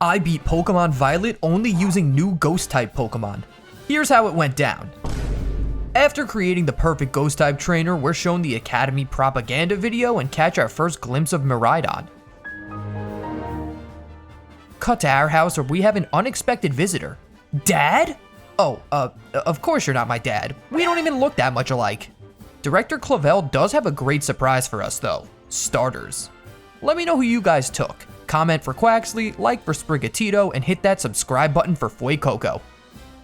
I beat Pokemon Violet only using new Ghost-type Pokemon. Here's how it went down. After creating the perfect Ghost-type trainer, we're shown the Academy propaganda video and catch our first glimpse of Miraidon. Cut to our house where we have an unexpected visitor. Dad? Oh, of course you're not my dad. We don't even look that much alike. Director Clavel does have a great surprise for us though. Starters. Let me know who you guys took. Comment for Quaxley, like for Sprigatito, and hit that subscribe button for Fuecoco.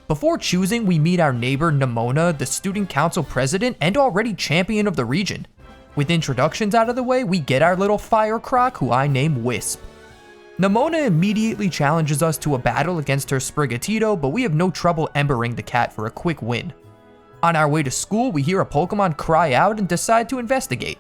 Before choosing, we meet our neighbor Nemona, the student council president and already champion of the region. With introductions out of the way, we get our little fire croc who I name Wisp. Nemona immediately challenges us to a battle against her Sprigatito, but we have no trouble embering the cat for a quick win. On our way to school, we hear a Pokemon cry out and decide to investigate.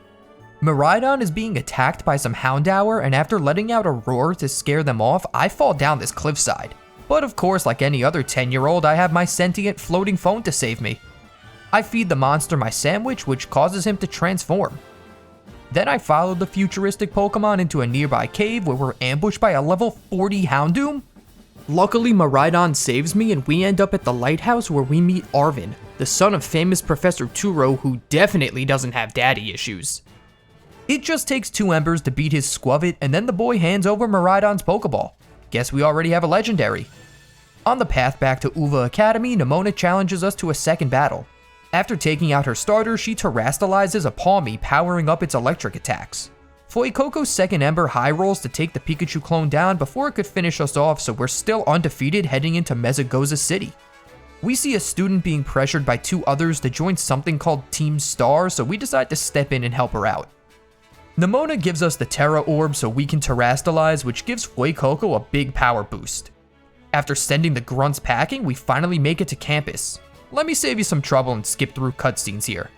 Miraidon is being attacked by some Houndour, and after letting out a roar to scare them off, I fall down this cliffside. But of course, like any other 10-year-old, I have my sentient floating phone to save me. I feed the monster my sandwich, which causes him to transform. Then I follow the futuristic Pokemon into a nearby cave where we're ambushed by a level 40 Houndoom. Luckily, Miraidon saves me and we end up at the lighthouse where we meet Arvin, the son of famous Professor Turo, who definitely doesn't have daddy issues. It just takes 2 embers to beat his Squavit, and then the boy hands over Miraidon's Pokeball. Guess we already have a legendary. On the path back to Uva Academy, Nemona challenges us to a second battle. After taking out her starter, she terastallizes a Palmy, powering up its electric attacks. Fuecoco's second Ember high rolls to take the Pikachu clone down before it could finish us off, so we're still undefeated heading into Mesagoza City. We see a student being pressured by 2 others to join something called Team Star, so we decide to step in and help her out. Nemona gives us the Terra Orb so we can terastallize, which gives Fuecoco a big power boost. After sending the grunts packing, we finally make it to campus. Let me save you some trouble and skip through cutscenes here.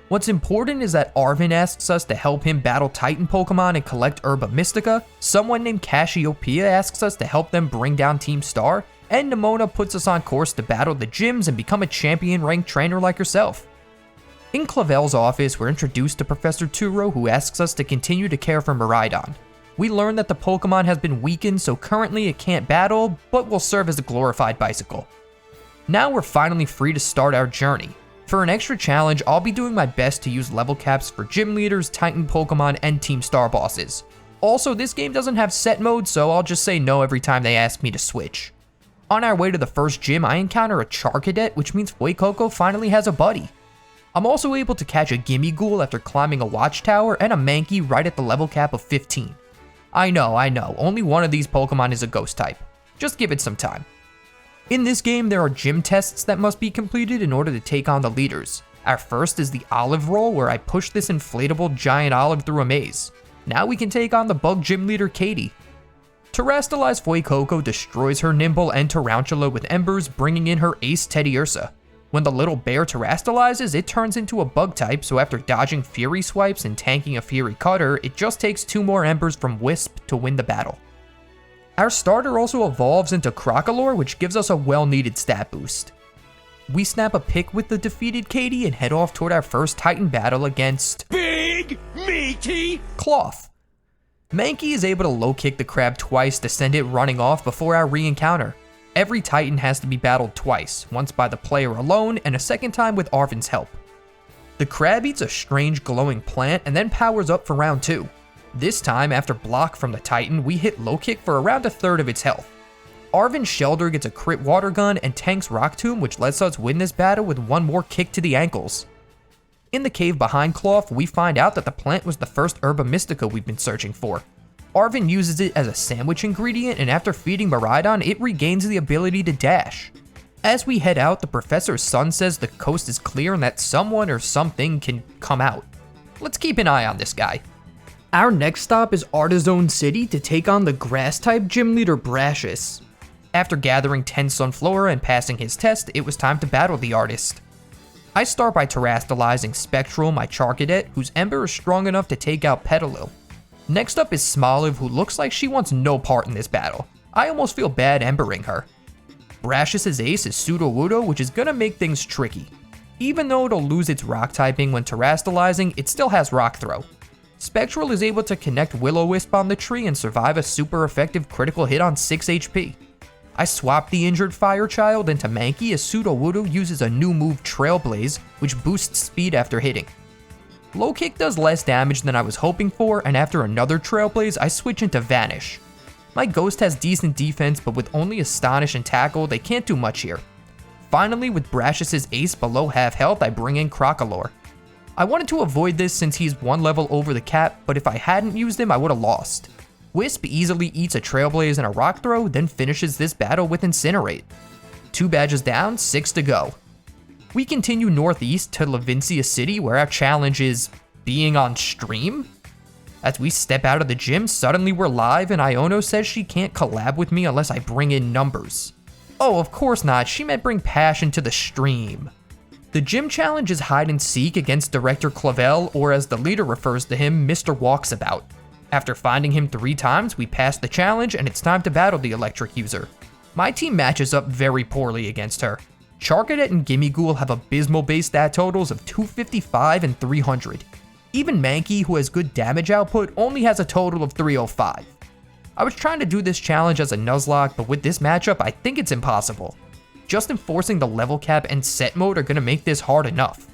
What's important is that Arvin asks us to help him battle Titan Pokemon and collect Herba Mystica, someone named Cassiopeia asks us to help them bring down Team Star, and Nemona puts us on course to battle the gyms and become a champion-ranked trainer like herself. In Clavel's office, we're introduced to Professor Turo, who asks us to continue to care for Miraidon. We learn that the Pokemon has been weakened, so currently it can't battle, but will serve as a glorified bicycle. Now we're finally free to start our journey. For an extra challenge, I'll be doing my best to use level caps for gym leaders, Titan Pokemon, and Team Star bosses. Also, this game doesn't have set mode, so I'll just say no every time they ask me to switch. On our way to the first gym, I encounter a Charcadet, which means Fuecoco finally has a buddy. I'm also able to catch a Gimmighoul after climbing a watchtower and a Mankey right at the level cap of 15. I know, only one of these Pokemon is a ghost type. Just give it some time. In this game, there are gym tests that must be completed in order to take on the leaders. Our first is the Olive Roll, where I push this inflatable giant olive through a maze. Now we can take on the bug gym leader Katie. Terastallize Fuecoco destroys her Nimble and Tarantula with embers, bringing in her ace Teddiursa. When the little bear terastallizes, it turns into a bug type, so after dodging Fury Swipes and tanking a Fury Cutter, it just takes 2 more embers from Wisp to win the battle. Our starter also evolves into Crocalor, which gives us a well-needed stat boost. We snap a pic with the defeated Katie and head off toward our first Titan battle against Big Meaty Cloth. Mankey is able to low-kick the crab twice to send it running off before our re-encounter. Every Titan has to be battled twice, once by the player alone and a second time with Arvin's help. The crab eats a strange glowing plant and then powers up for round 2. This time, after block from the Titan, we hit low kick for around 1/3 of its health. Arvin's Shelter gets a crit water gun and tanks Rock Tomb, which lets us win this battle with 1 more kick to the ankles. In the cave behind Cloth, we find out that the plant was the first Herba Mystica we've been searching for. Arvin uses it as a sandwich ingredient, and after feeding Miraidon, it regains the ability to dash. As we head out, the professor's son says the coast is clear and that someone or something can come out. Let's keep an eye on this guy. Our next stop is Artizone City to take on the grass-type gym leader Brashus. After gathering 10 Sunflora and passing his test, it was time to battle the artist. I start by terastallizing Spectral, my Charcadet, whose Ember is strong enough to take out Petalil. Next up is Smoliv, who looks like she wants no part in this battle. I almost feel bad embering her. Brashus' ace is Sudowoodo, which is gonna make things tricky. Even though it'll lose its rock typing when terastallizing, it still has Rock Throw. Spectral is able to connect Will-O-Wisp on the tree and survive a super effective critical hit on 6 HP. I swap the injured Fire Child into Mankey as Sudowoodo uses a new move Trailblaze, which boosts speed after hitting. Low Kick does less damage than I was hoping for, and after another Trailblaze, I switch into Vanish. My Ghost has decent defense, but with only Astonish and Tackle, they can't do much here. Finally, with Brashus' Ace below half health, I bring in Crocolore. I wanted to avoid this since he's one level over the cap, but if I hadn't used him, I would have lost. Wisp easily eats a Trailblaze and a Rock Throw, then finishes this battle with Incinerate. 2 badges down, 6 to go. We continue northeast to Levincia City, where our challenge is being on stream? As we step out of the gym, suddenly we're live and Iono says she can't collab with me unless I bring in numbers. Oh, of course not, she meant bring passion to the stream. The gym challenge is hide and seek against Director Clavel, or as the leader refers to him, Mr. Walksabout. After finding him 3 times, we pass the challenge and it's time to battle the electric user. My team matches up very poorly against her. Charcadet and Gimmighoul have abysmal base stat totals of 255 and 300. Even Mankey, who has good damage output, only has a total of 305. I was trying to do this challenge as a Nuzlocke, but with this matchup, I think it's impossible. Just enforcing the level cap and set mode are going to make this hard enough.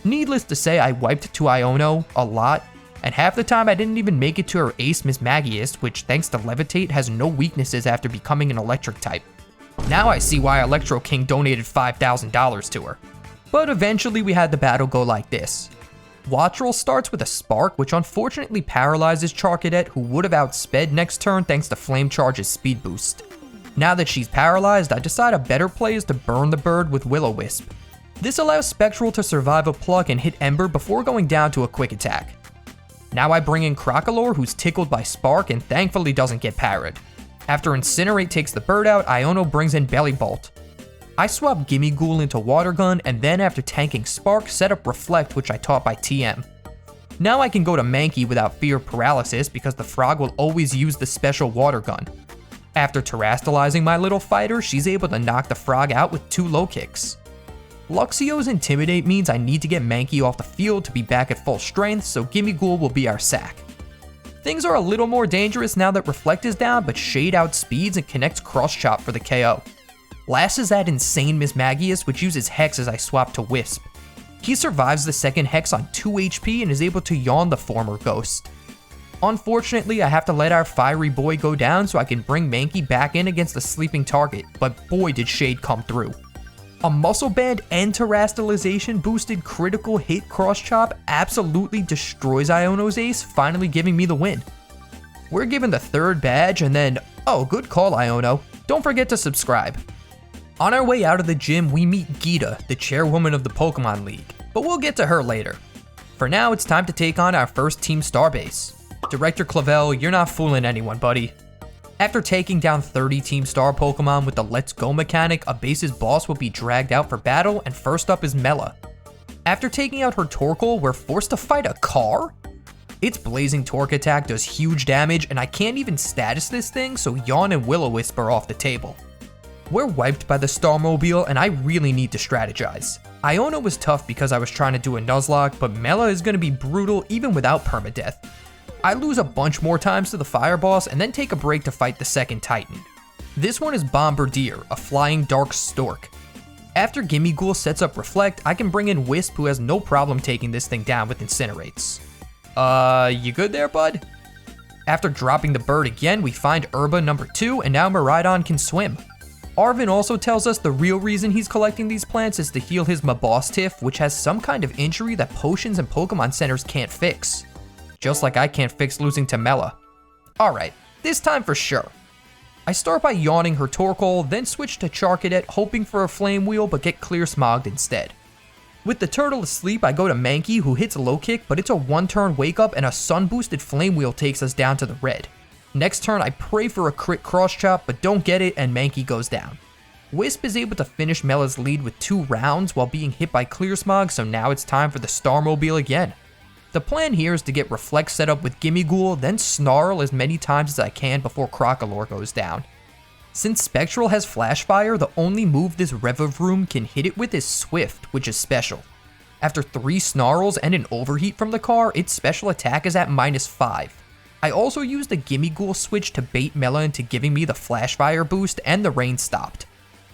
Needless to say, I wiped to Iono a lot, and half the time I didn't even make it to her ace Mismagius, which thanks to Levitate has no weaknesses after becoming an electric type. Now I see why Electro King donated $5,000 to her. But eventually we had the battle go like this. Wattrel starts with a Spark, which unfortunately paralyzes Charcadet, who would have outsped next turn thanks to Flame Charge's speed boost. Now that she's paralyzed, I decide a better play is to burn the bird with Will-O-Wisp. This allows Spectral to survive a pluck and hit Ember before going down to a quick attack. Now I bring in Crocolore, who's tickled by Spark and thankfully doesn't get parried. After Incinerate takes the bird out, Iono brings in Belly Bolt. I swap Gimmighoul into Water Gun, and then after tanking Spark, set up Reflect, which I taught by TM. Now I can go to Mankey without fear of paralysis because the frog will always use the special Water Gun. After terastallizing my little fighter, she's able to knock the frog out with 2 low kicks. Luxio's Intimidate means I need to get Mankey off the field to be back at full strength, so Gimmighoul will be our sack. Things are a little more dangerous now that Reflect is down, but Shade outspeeds and connects Cross Chop for the KO. Last is that insane Mismagius, which uses Hex as I swap to Wisp. He survives the second Hex on 2 HP and is able to yawn the former Ghost. Unfortunately, I have to let our fiery boy go down so I can bring Mankey back in against the sleeping target, but boy did Shade come through. A Muscle Band and Terastallization boosted critical hit Cross Chop absolutely destroys Iono's ace, finally giving me the win. We're given the 3rd badge and then, oh good call Iono, don't forget to subscribe. On our way out of the gym, we meet Geeta, the chairwoman of the Pokemon League, but we'll get to her later. For now, it's time to take on our first Team Starbase. Director Clavel, you're not fooling anyone, buddy. After taking down 30 Team Star Pokemon with the Let's Go mechanic, a base's boss will be dragged out for battle, and first up is Mela. After taking out her Torkoal, we're forced to fight a car? Its Blazing Torque attack does huge damage, and I can't even status this thing, so Yawn and Will-O-Wisp are off the table. We're wiped by the Starmobile, and I really need to strategize. Iono was tough because I was trying to do a Nuzlocke, but Mela is going to be brutal even without permadeath. I lose a bunch more times to the Fire Boss and then take a break to fight the second Titan. This one is Bombardier, a flying dark stork. After Gimmighoul sets up Reflect, I can bring in Wisp, who has no problem taking this thing down with Incinerates. You good there, bud? After dropping the bird again, we find Herba number 2, and now Miraidon can swim. Arvin also tells us the real reason he's collecting these plants is to heal his Mabostiff, which has some kind of injury that potions and Pokemon centers can't fix. Just like I can't fix losing to Mela. Alright, this time for sure. I start by yawning her Torkoal, then switch to Charcadet, hoping for a Flame Wheel but get Clear Smogged instead. With the turtle asleep, I go to Mankey, who hits a low kick, but it's a 1-turn wake up and a sun boosted Flame Wheel takes us down to the red. Next turn, I pray for a crit Cross Chop, but don't get it, and Mankey goes down. Wisp is able to finish Mela's lead with 2 rounds while being hit by Clear Smog, so now it's time for the Starmobile again. The plan here is to get Reflect set up with Gimmighoul, then Snarl as many times as I can before Crocolore goes down. Since Spectral has Flash Fire, the only move this Revavroom can hit it with is Swift, which is special. After 3 snarls and an overheat from the car, its special attack is at -5. I also used the Gimme Ghoul switch to bait Mela into giving me the flash fire boost, and the rain stopped.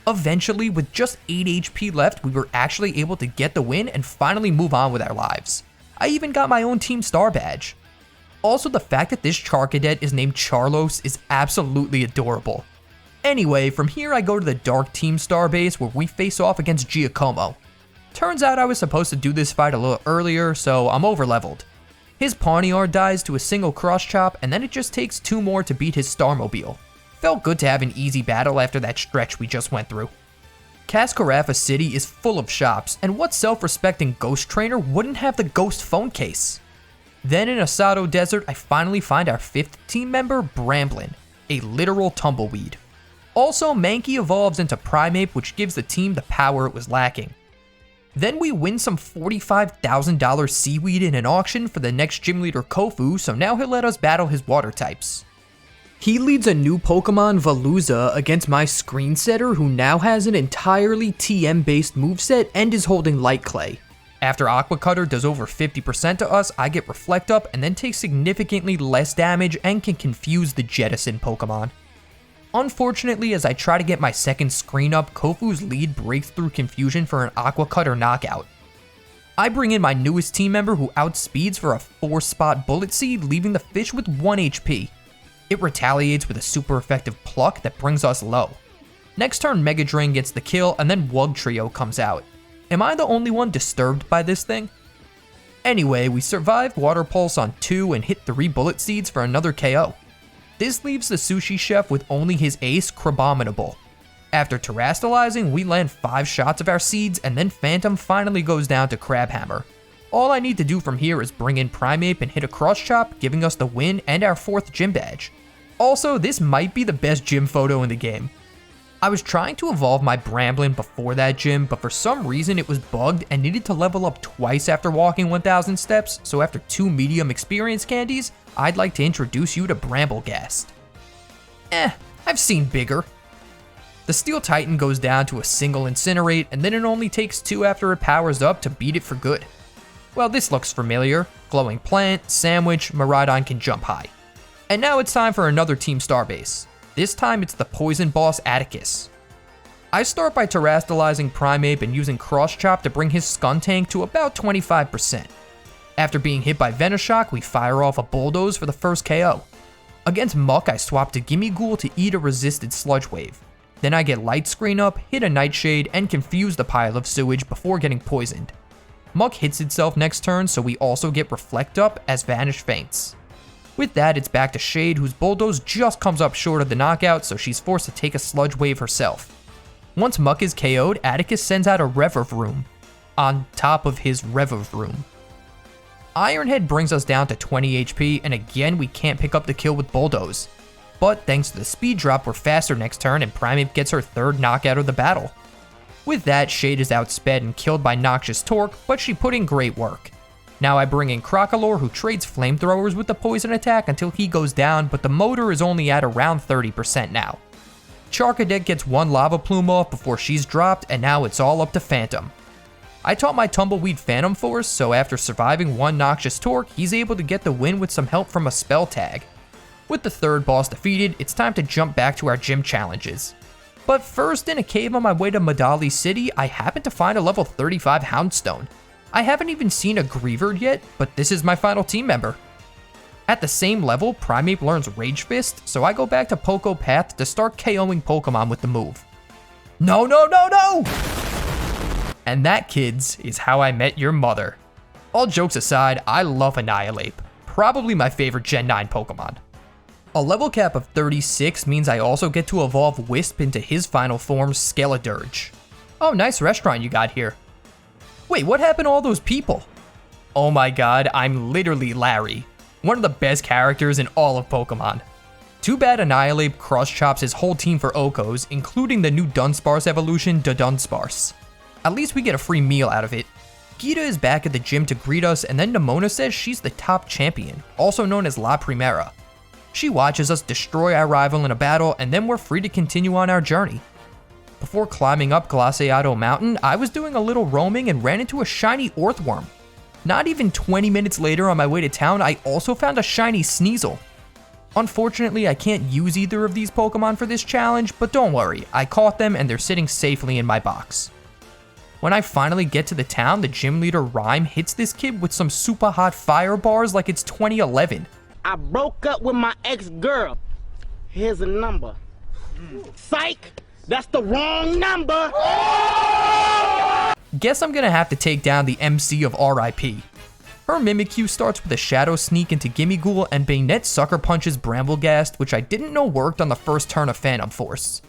Eventually, with just 8 HP left, we were actually able to get the win and finally move on with our lives. I even got my own Team Star badge. Also, the fact that this Char Cadet is named Charlos is absolutely adorable. Anyway, from here I go to the Dark Team Star base where we face off against Giacomo. Turns out I was supposed to do this fight a little earlier, so I'm overleveled. His Pawniard dies to a single cross chop, and then it just takes 2 more to beat his Starmobile. Felt good to have an easy battle after that stretch we just went through. Cascarafa City is full of shops, and what self-respecting ghost trainer wouldn't have the ghost phone case? Then in Asado Desert, I finally find our 5th team member, Bramblin, a literal tumbleweed. Also, Mankey evolves into Primeape, which gives the team the power it was lacking. Then we win some $45,000 seaweed in an auction for the next gym leader Kofu, so now he'll let us battle his water types. He leads a new Pokemon, Veluza, against my screen setter, who now has an entirely TM-based moveset and is holding Light Clay. After Aqua Cutter does over 50% to us, I get Reflect Up and then take significantly less damage and can confuse the Jettison Pokemon. Unfortunately, as I try to get my second screen up, Kofu's lead breaks through confusion for an Aqua Cutter knockout. I bring in my newest team member who outspeeds for a 4-spot Bullet Seed, leaving the fish with 1 HP. It retaliates with a super effective Pluck that brings us low. Next turn, Mega Drain gets the kill, and then Wugtrio comes out. Am I the only one disturbed by this thing? Anyway, we survive Water Pulse on 2 and hit 3 Bullet Seeds for another KO. This leaves the sushi chef with only his ace, Crabominable. After terastallizing, we land 5 shots of our seeds, and then Phantom finally goes down to Crabhammer. All I need to do from here is bring in Primeape and hit a cross chop, giving us the win and our 4th gym badge. Also, this might be the best gym photo in the game. I was trying to evolve my Bramblin before that gym, but for some reason it was bugged and needed to level up twice after walking 1,000 steps, so after 2 medium experience candies, I'd like to introduce you to Bramblegast. I've seen bigger. The Steel Titan goes down to a single Incinerate, and then it only takes 2 after it powers up to beat it for good. Well, this looks familiar. Glowing Plant, Sandwich, Miraidon can jump high. And now it's time for another Team Starbase. This time it's the Poison Boss Atticus. I start by terastallizing Primeape and using Cross Chop to bring his Skuntank to about 25%. After being hit by Venoshock, we fire off a Bulldoze for the first KO. Against Muck, I swap to Gimme Ghoul to eat a resisted Sludge Wave. Then I get Light Screen up, hit a Nightshade, and confuse the pile of sewage before getting poisoned. Muck hits itself next turn, so we also get Reflect Up as Vanish faints. With that, it's back to Shade, whose Bulldoze just comes up short of the knockout, so she's forced to take a Sludge Wave herself. Once Muck is KO'd, Atticus sends out a Revavroom on top of his Revavroom. Ironhead brings us down to 20 HP, and again we can't pick up the kill with Bulldoze. But thanks to the speed drop, we're faster next turn, and Primeape gets her 3rd knockout of the battle. With that, Shade is outsped and killed by Noxious Torque, but she put in great work. Now I bring in Crocolore, who trades flamethrowers with the poison attack until he goes down, but the motor is only at around 30% now. Charcadet gets 1 Lava Plume off before she's dropped, and now it's all up to Phantom. I taught my Tumbleweed Phantom Force, so after surviving 1 Noxious Torque, he's able to get the win with some help from a spell tag. With the 3rd boss defeated, it's time to jump back to our gym challenges. But first, in a cave on my way to Medali City, I happen to find a level 35 Houndstone. I haven't even seen a Greavard yet, but this is my final team member. At the same level, Primeape learns Rage Fist, so I go back to Poco Path to start KOing Pokemon with the move. No, no, no, no! And that, kids, is how I met your mother. All jokes aside, I love Annihilate, probably my favorite Gen 9 Pokemon. A level cap of 36 means I also get to evolve Wisp into his final form, Skeledirge. Oh, nice restaurant you got here. Wait, what happened to all those people? Oh my god, I'm literally Larry, one of the best characters in all of Pokemon. Too bad Annihilate cross-chops his whole team for Okos, including the new Dunsparce evolution, Dunsparce. At least we get a free meal out of it. Gita is back at the gym to greet us, and then Nemona says she's the top champion, also known as La Primera. She watches us destroy our rival in a battle, and then we're free to continue on our journey. Before climbing up Glaciado Mountain, I was doing a little roaming and ran into a shiny Earthworm. Not even 20 minutes later on my way to town, I also found a shiny Sneasel. Unfortunately, I can't use either of these Pokemon for this challenge, but don't worry, I caught them and they're sitting safely in my box. When I finally get to the town, the gym leader Rhyme hits this kid with some super hot fire bars like it's 2011. I broke up with my ex-girl. Here's a number. Psych! That's the wrong number! Guess I'm gonna have to take down the MC of RIP. Her Mimikyu starts with a Shadow Sneak into Gimmighoul, and Bayonet Sucker Punches Bramblegast, which I didn't know worked on the first turn of Phantom Force.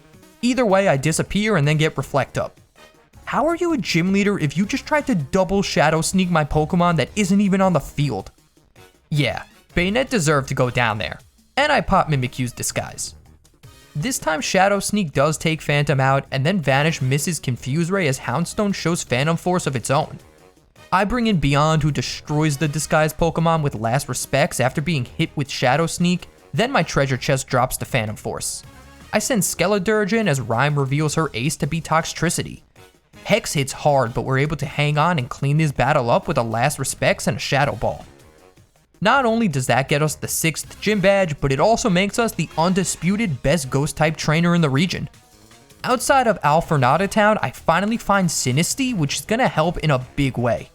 Either way, I disappear and then get Reflect Up. How are you a gym leader if you just tried to double Shadow Sneak my Pokemon that isn't even on the field? Yeah, Bayonet deserved to go down there. And I pop Mimikyu's Disguise. This time Shadow Sneak does take Phantom out, and then Vanish misses Confuse Ray as Houndstone shows Phantom Force of its own. I bring in Beyond, who destroys the disguised Pokemon with Last Respects after being hit with Shadow Sneak, then my treasure chest drops to Phantom Force. I send Skeledirge in as Rhyme reveals her ace to be Toxtricity. Hex hits hard, but we're able to hang on and clean this battle up with a Last Respects and a Shadow Ball. Not only does that get us the 6th gym badge, but it also makes us the undisputed best Ghost-type trainer in the region. Outside of Alfornada Town, I finally find Sinistea, which is gonna help in a big way.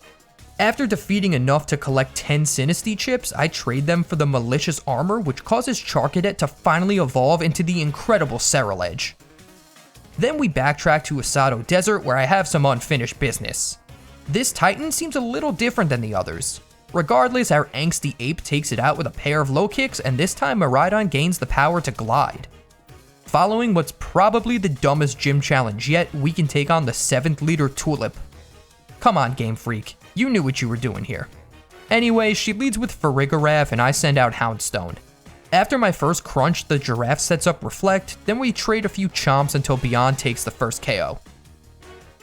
After defeating enough to collect 10 Sinistea chips, I trade them for the Malicious Armor, which causes Charcadet to finally evolve into the incredible Ceruledge. Then we backtrack to Asado Desert, where I have some unfinished business. This Titan seems a little different than the others. Regardless, our angsty ape takes it out with a pair of low kicks, and this time Miraidon gains the power to glide. Following what's probably the dumbest gym challenge yet, we can take on the 7th leader Tulip. Come on, Game Freak, you knew what you were doing here. Anyway, she leads with Farigiraf and I send out Houndstone. After my first crunch, the Giraffe sets up Reflect, then we trade a few chomps until Beyond takes the first KO.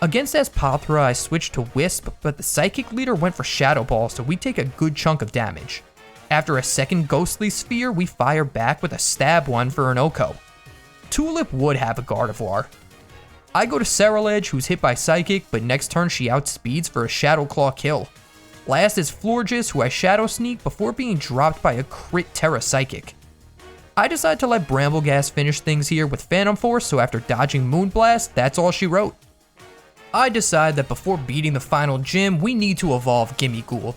Against Espathra, I switched to Wisp, but the Psychic leader went for Shadow Ball, so we take a good chunk of damage. After a second Ghostly Sphere, we fire back with a Stab one for an Oko. Tulip would have a Gardevoir. I go to Ceruledge, who's hit by Psychic, but next turn she outspeeds for a Shadow Claw kill. Last is Florges, who I Shadow Sneak before being dropped by a crit Terra Psychic. I decide to let Bramblegast finish things here with Phantom Force, so after dodging Moonblast, that's all she wrote. I decide that before beating the final gym, we need to evolve Gimmighoul.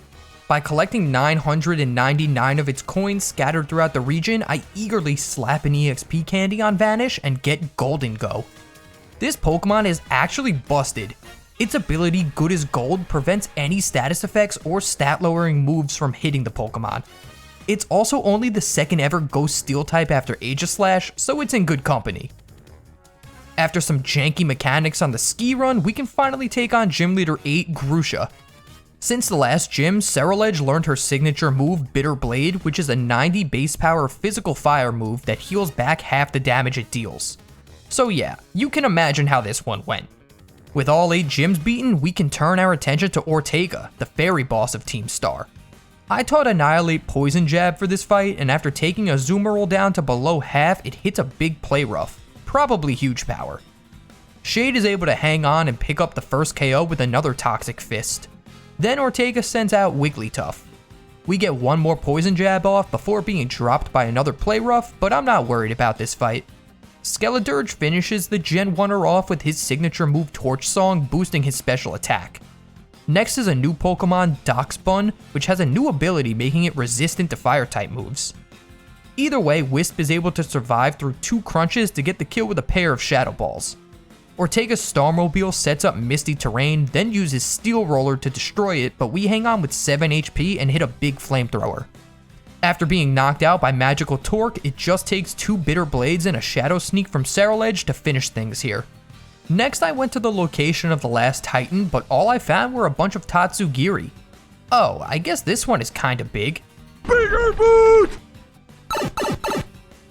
By collecting 999 of its coins scattered throughout the region, I eagerly slap an EXP candy on Vanish and get Golden Go. This Pokemon is actually busted. Its ability, Good as Gold, prevents any status effects or stat lowering moves from hitting the Pokemon. It's also only the 2nd ever Ghost Steel type after Aegislash, so it's in good company. After some janky mechanics on the ski run, we can finally take on Gym Leader 8, Grusha. Since the last gym, Ceruledge learned her signature move, Bitter Blade, which is a 90 base power physical fire move that heals back half the damage it deals. So yeah, you can imagine how this one went. With all 8 gyms beaten, we can turn our attention to Ortega, the fairy boss of Team Star. I taught Annihilate Poison Jab for this fight, and after taking a Azumarill down to below half, it hits a big play rough. Probably huge power. Shade is able to hang on and pick up the first KO with another Toxic Fist. Then Ortega sends out Wigglytuff. We get one more Poison Jab off before being dropped by another Play Rough, but I'm not worried about this fight. Skeledirge finishes the Gen 1er off with his signature move Torch Song, boosting his special attack. Next is a new Pokemon, Doxbun, which has a new ability making it resistant to Fire-type moves. Either way, Wisp is able to survive through 2 crunches to get the kill with a pair of Shadow Balls. Ortega's Starmobile sets up Misty Terrain, then uses Steel Roller to destroy it, but we hang on with 7 HP and hit a big Flamethrower. After being knocked out by Magical Torque, it just takes 2 Bitter Blades and a Shadow Sneak from Ceruledge to finish things here. Next, I went to the location of the last Titan, but all I found were a bunch of Tatsugiri. Oh, I guess this one is kinda big. Bigger boot!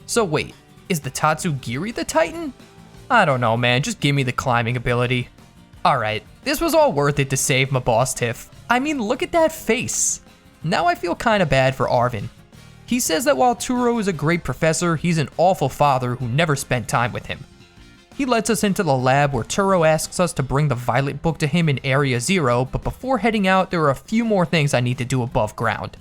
So wait, is the Tatsugiri the Titan? I don't know, man, just give me the climbing ability. Alright, this was all worth it to save my boss Tiff. I mean, look at that face. Now I feel kinda bad for Arvin. He says that while Turo is a great professor, he's an awful father who never spent time with him. He lets us into the lab where Turo asks us to bring the Violet book to him in Area 0, but before heading out, there are a few more things I need to do above ground.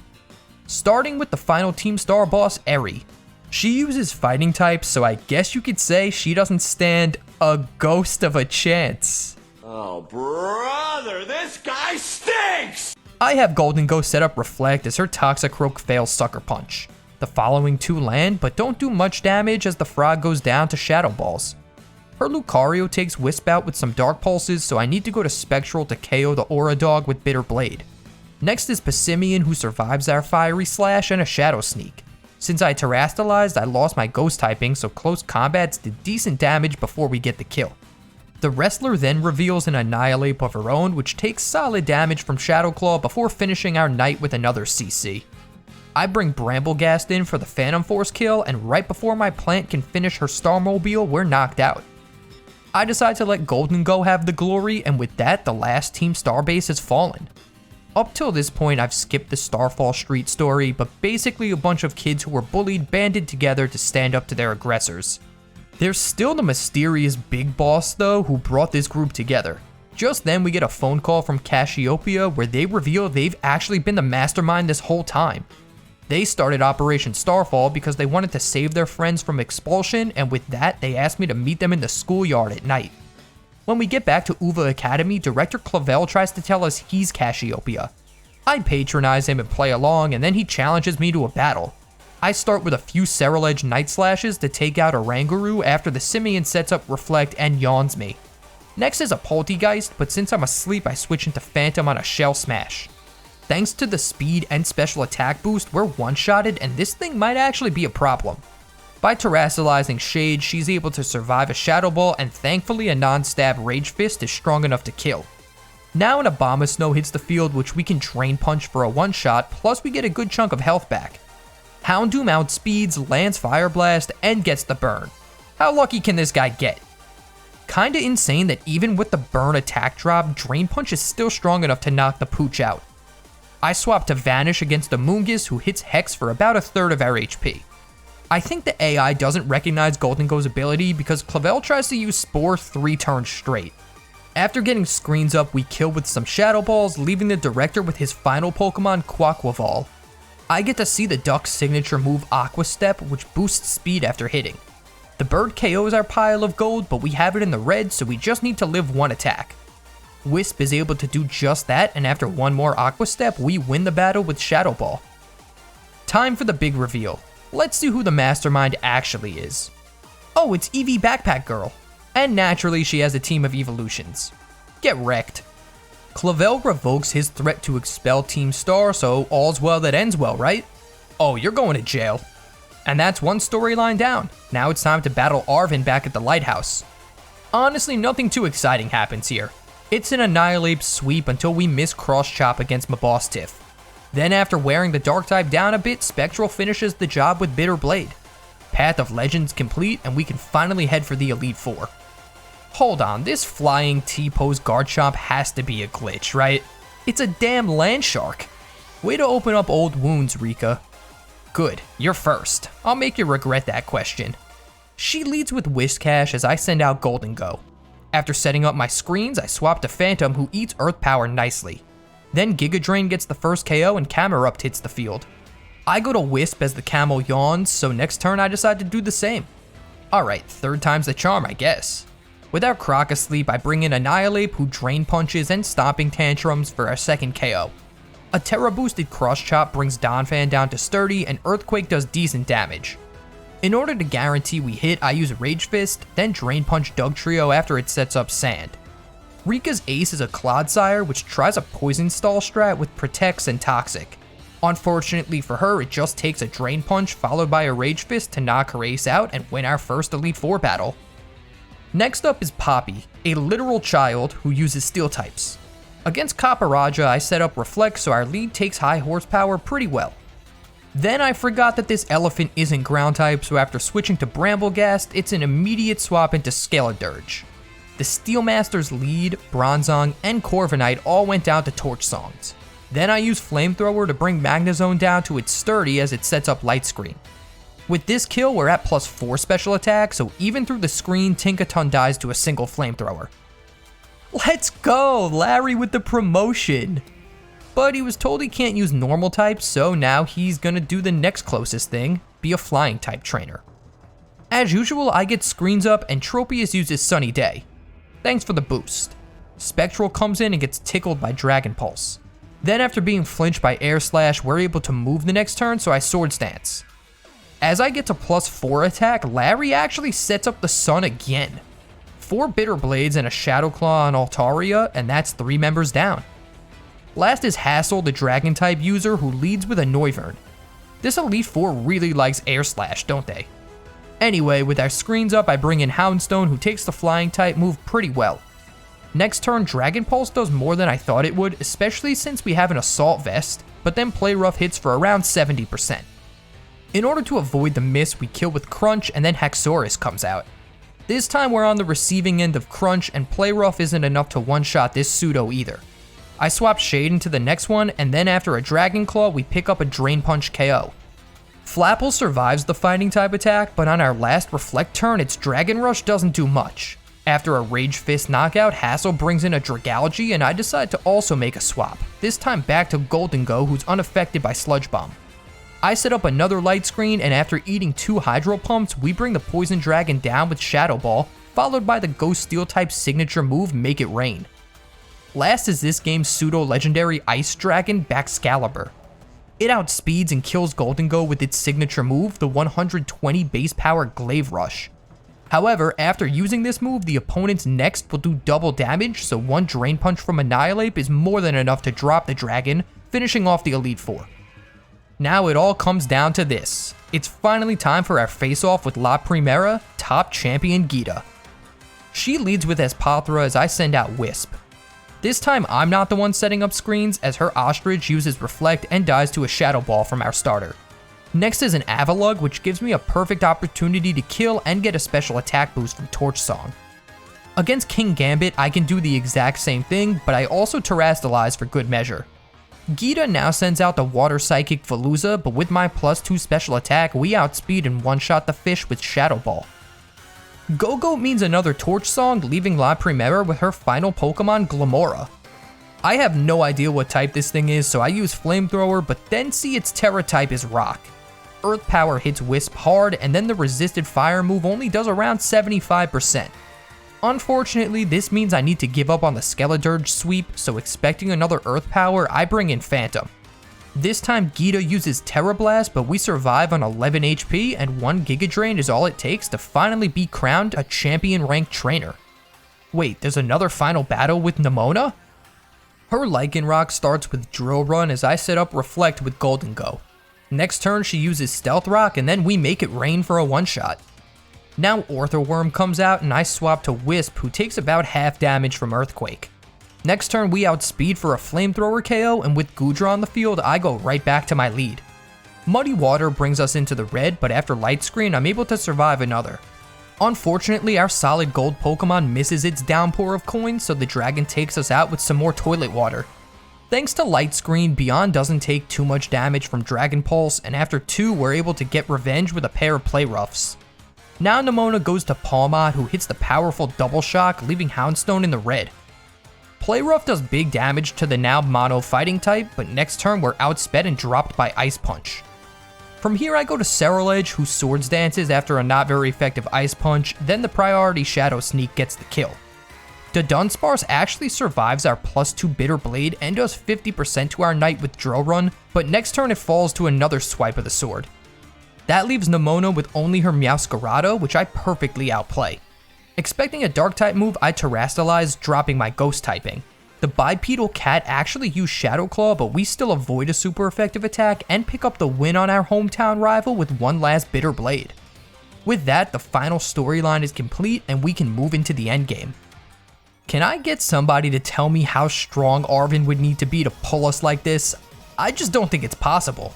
Starting with the final Team Star boss, Eri. She uses fighting types, so I guess you could say she doesn't stand a ghost of a chance. Oh, brother, this guy stinks! I have Golden Ghost set up Reflect as her Toxicroak fails Sucker Punch. The following two land, but don't do much damage as the frog goes down to Shadow Balls. Her Lucario takes Wisp out with some Dark Pulses, so I need to go to Spectral to KO the Aura Dog with Bitter Blade. Next is Passimian, who survives our Fiery Slash and a Shadow Sneak. Since I Terastallized, I lost my Ghost typing, so close combats did decent damage before we get the kill. The Wrestler then reveals an Annihilate of her own, which takes solid damage from Shadow Claw before finishing our Knight with another CC. I bring Bramblegast in for the Phantom Force kill, and right before my plant can finish her Starmobile, we're knocked out. I decide to let Golden Go have the glory, and with that, the last Team Star base has fallen. Up till this point, I've skipped the Starfall Street story, but basically a bunch of kids who were bullied banded together to stand up to their aggressors. There's still the mysterious big boss though, who brought this group together. Just then we get a phone call from Cassiopeia where they reveal they've actually been the mastermind this whole time. They started Operation Starfall because they wanted to save their friends from expulsion, and with that they asked me to meet them in the schoolyard at night. When we get back to Uva Academy, Director Clavel tries to tell us he's Cassiopeia. I patronize him and play along, and then he challenges me to a battle. I start with a few Ceruledge Night Slashes to take out Oranguru after the Simian sets up Reflect and yawns me. Next is a Poltegeist, but since I'm asleep I switch into Phantom on a Shell Smash. Thanks to the speed and special attack boost, we're one-shotted, and this thing might actually be a problem. By Terastallizing Shade, she's able to survive a Shadow Ball, and thankfully a non-stab Rage Fist is strong enough to kill. Now an Abomasnow hits the field, which we can Drain Punch for a one-shot, plus we get a good chunk of health back. Houndoom outspeeds, lands Fire Blast, and gets the burn. How lucky can this guy get? Kinda insane that even with the burn attack drop, Drain Punch is still strong enough to knock the pooch out. I swap to Vanish against Amoonguss, who hits Hex for about a third of our HP. I think the AI doesn't recognize Golden Go's ability because Clavel tries to use Spore 3 turns straight. After getting screens up, we kill with some Shadow Balls, leaving the Director with his final Pokemon, Quaquaval. I get to see the Duck's signature move Aqua Step, which boosts speed after hitting. The bird KOs our pile of gold, but we have it in the red, so we just need to live one attack. Wisp is able to do just that, and after one more Aqua Step, we win the battle with Shadow Ball. Time for the big reveal. Let's see who the mastermind actually is. Oh, it's Eevee Backpack Girl. And naturally, she has a team of evolutions. Get wrecked. Clavel revokes his threat to expel Team Star, so all's well that ends well, right? Oh, you're going to jail. And that's one storyline down. Now it's time to battle Arven back at the lighthouse. Honestly, nothing too exciting happens here. It's an Annihilate sweep until we miss Cross Chop against Mabostiff. Then after wearing the Dark type down a bit, Spectral finishes the job with Bitter Blade. Path of Legends complete, and we can finally head for the Elite Four. Hold on, this flying T-pose Garchomp has to be a glitch, right? It's a damn land shark. Way to open up old wounds, Rika. Good, you're first. I'll make you regret that question. She leads with Whiscash as I send out Golden Go. After setting up my screens, I swap to Phantom, who eats Earth Power nicely. Then Giga Drain gets the first KO and Camerupt hits the field. I go to Wisp as the Camel yawns, so next turn I decide to do the same. Alright, third time's the charm, I guess. Without Croc asleep, I bring in Annihilate, who Drain Punches and Stomping Tantrums for our second KO. A Terra boosted Cross Chop brings Donphan down to Sturdy, and Earthquake does decent damage. In order to guarantee we hit, I use Rage Fist, then Drain Punch Dugtrio after it sets up Sand. Rika's ace is a Clodsire, which tries a Poison Stall strat with Protects and Toxic. Unfortunately for her, it just takes a Drain Punch followed by a Rage Fist to knock her ace out and win our first Elite Four battle. Next up is Poppy, a literal child who uses Steel types. Against Capparaja, I set up Reflect so our lead takes high horsepower pretty well. Then I forgot that this elephant isn't ground type, so after switching to Bramblegast, it's an immediate swap into Scaladirge. The Steel Masters lead, Bronzong, and Corviknight all went down to Torch Songs. Then I used Flamethrower to bring Magnezone down to its Sturdy as it sets up Light Screen. With this kill, we're at +4 special attack, so even through the screen, Tinkaton dies to a single flamethrower. Let's go! Larry with the promotion! But he was told he can't use normal types, so now he's gonna do the next closest thing, be a flying type trainer. As usual, I get screens up and Tropius uses Sunny Day. Thanks for the boost. Spectral comes in and gets tickled by Dragon Pulse. Then after being flinched by Air Slash, we're able to move the next turn, so I Sword Stance. As I get to +4 attack, Larry actually sets up the Sun again. 4 Bitter Blades and a Shadow Claw on Altaria, and that's 3 members down. Last is Hassel, the Dragon type user who leads with a Noivern. This Elite Four really likes Air Slash, don't they? Anyway, with our screens up, I bring in Houndstone, who takes the flying type move pretty well. Next turn, Dragon Pulse does more than I thought it would, especially since we have an Assault Vest, but then Play Rough hits for around 70%. In order to avoid the miss, we kill with Crunch, and then Haxorus comes out. This time we're on the receiving end of Crunch, and Play Rough isn't enough to one-shot this pseudo either. I swap Shade into the next one, and then after a Dragon Claw, we pick up a Drain Punch KO. Flapple survives the fighting type attack, but on our last Reflect turn, its Dragon Rush doesn't do much. After a Rage Fist knockout, Hassel brings in a Dragalge, and I decide to also make a swap, this time back to Golden Go, who's unaffected by Sludge Bomb. I set up another light screen, and after eating 2 Hydro Pumps, we bring the Poison Dragon down with Shadow Ball, followed by the Ghost Steel type signature move, Make It Rain. Last is this game's pseudo-legendary Ice Dragon, Baxcalibur. It outspeeds and kills Golden Go with its signature move, the 120 base power Glaive Rush. However, after using this move, the opponent's next will do double damage, so 1 Drain Punch from Annihilate is more than enough to drop the dragon, finishing off the Elite Four. Now it all comes down to this. It's finally time for our face-off with La Primera, top champion Gita. She leads with Espathra as I send out Wisp. This time I'm not the one setting up screens, as her Ostrich uses Reflect and dies to a Shadow Ball from our starter. Next is an Avalugg, which gives me a perfect opportunity to kill and get a special attack boost from Torch Song. Against King Gambit, I can do the exact same thing, but I also Terrastalize for good measure. Gita now sends out the Water Psychic Veluza, but with my +2 special attack, we outspeed and one-shot the fish with Shadow Ball. Go-Go means another Torch Song, leaving La Primera with her final Pokemon, Glamora. I have no idea what type this thing is, so I use Flamethrower, but then see its Terra type is Rock. Earth Power hits Wisp hard, and then the resisted fire move only does around 75%. Unfortunately, this means I need to give up on the Skeledirge sweep, so expecting another Earth Power, I bring in Phantom. This time Gita uses Terra Blast, but we survive on 11 HP, and 1 Giga Drain is all it takes to finally be crowned a champion-ranked trainer. Wait, there's another final battle with Nemona? Her Lycanroc starts with Drill Run as I set up Reflect with Golden Go. Next turn she uses Stealth Rock, and then we make it rain for a one-shot. Now Orthworm comes out and I swap to Wisp, who takes about half damage from Earthquake. Next turn we outspeed for a Flamethrower KO, and with Goodra on the field, I go right back to my lead. Muddy Water brings us into the red, but after Light Screen, I'm able to survive another. Unfortunately, our solid gold Pokemon misses its downpour of coins, so the dragon takes us out with some more Toilet Water. Thanks to Light Screen, Beyond doesn't take too much damage from Dragon Pulse, and after 2, we're able to get revenge with a pair of Play Roughs. Now Nemona goes to Palmot, who hits the powerful Double Shock, leaving Houndstone in the red. Play Rough does big damage to the now mono fighting type, but next turn we're outsped and dropped by Ice Punch. From here I go to Ceruledge, who Swords Dances after a not very effective Ice Punch, then the priority Shadow Sneak gets the kill. The Dunsparce actually survives our +2 Bitter Blade and does 50% to our Knight with Drill Run, but next turn it falls to another swipe of the sword. That leaves Nemona with only her Meowscarada, which I perfectly outplay. Expecting a Dark-type move, I Terrastalize, dropping my Ghost typing. The bipedal cat actually used Shadow Claw, but we still avoid a super effective attack and pick up the win on our hometown rival with one last Bitter Blade. With that, the final storyline is complete and we can move into the endgame. Can I get somebody to tell me how strong Arven would need to be to pull us like this? I just don't think it's possible.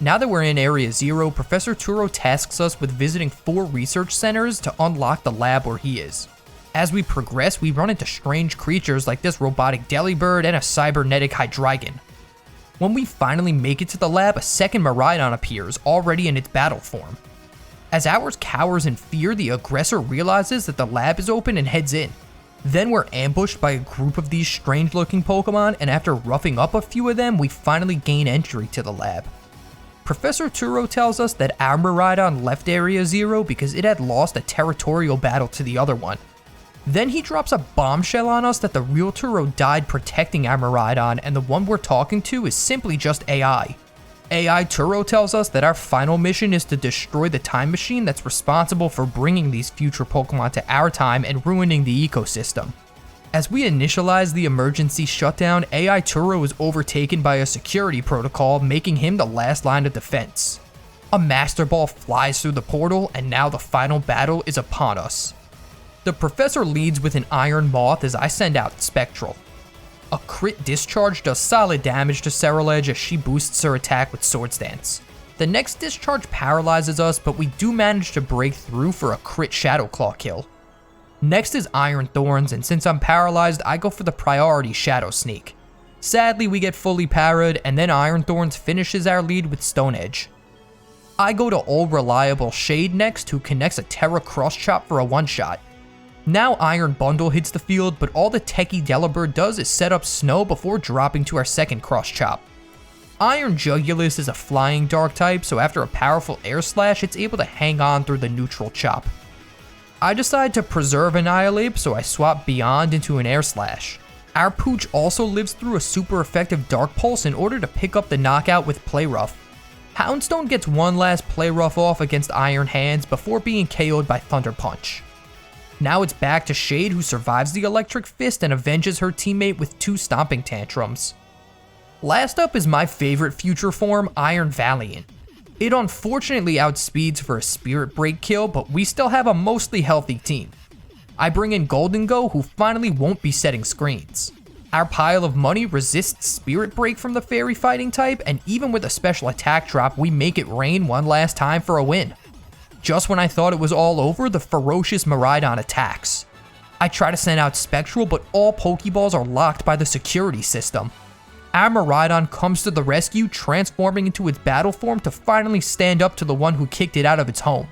Now that we're in Area 0, Professor Turo tasks us with visiting 4 research centers to unlock the lab where he is. As we progress, we run into strange creatures like this robotic Delibird and a cybernetic Hydreigon. When we finally make it to the lab, a second Miraidon appears, already in its battle form. As ours cowers in fear, the aggressor realizes that the lab is open and heads in. Then we're ambushed by a group of these strange looking Pokemon, and after roughing up a few of them, we finally gain entry to the lab. Professor Turo tells us that our Miraidon left Area 0 because it had lost a territorial battle to the other one. Then he drops a bombshell on us that the real Turo died protecting our Miraidon, and the one we're talking to is simply just AI. AI Turo tells us that our final mission is to destroy the time machine that's responsible for bringing these future Pokemon to our time and ruining the ecosystem. As we initialize the emergency shutdown, AI Turo is overtaken by a security protocol, making him the last line of defense. A Master Ball flies through the portal, and now the final battle is upon us. The professor leads with an Iron Moth as I send out Spectral. A crit discharge does solid damage to Ceruledge as she boosts her attack with Sword Stance. The next discharge paralyzes us, but we do manage to break through for a crit Shadow Claw kill. Next is Iron Thorns, and since I'm paralyzed, I go for the priority Shadow Sneak. Sadly, we get fully parried, and then Iron Thorns finishes our lead with Stone Edge. I go to All Reliable Shade next, who connects a Terra Cross Chop for a one-shot. Now Iron Bundle hits the field, but all the techie Delibird does is set up Snow before dropping to our second Cross Chop. Iron Jugulus is a flying dark type, so after a powerful Air Slash, it's able to hang on through the neutral chop. I decide to preserve Annihilate, so I swap Beyond into an Air Slash. Our Pooch also lives through a super effective Dark Pulse in order to pick up the knockout with Play Rough. Houndstone gets one last Play Rough off against Iron Hands before being KO'd by Thunder Punch. Now it's back to Shade, who survives the Electric Fist and avenges her teammate with 2 Stomping Tantrums. Last up is my favorite future form, Iron Valiant. It unfortunately outspeeds for a Spirit Break kill, but we still have a mostly healthy team. I bring in Golden Go, who finally won't be setting screens. Our pile of money resists Spirit Break from the Fairy Fighting type, and even with a special attack drop, we make it rain one last time for a win. Just when I thought it was all over, the ferocious Miraidon attacks. I try to send out Spectral, but all Pokeballs are locked by the security system. Our Miraidon comes to the rescue, transforming into its battle form to finally stand up to the one who kicked it out of its home.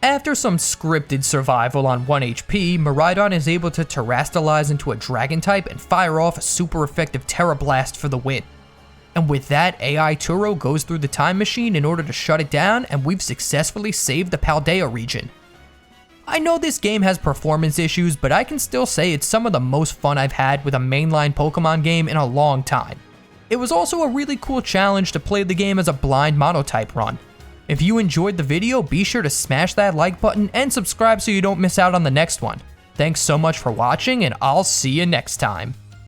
After some scripted survival on 1 HP, Miraidon is able to terrestrialize into a Dragon type and fire off a super effective Terra Blast for the win. And with that, AI Turo goes through the time machine in order to shut it down, and we've successfully saved the Paldea region. I know this game has performance issues, but I can still say it's some of the most fun I've had with a mainline Pokemon game in a long time. It was also a really cool challenge to play the game as a blind monotype run. If you enjoyed the video, be sure to smash that like button and subscribe so you don't miss out on the next one. Thanks so much for watching, and I'll see you next time.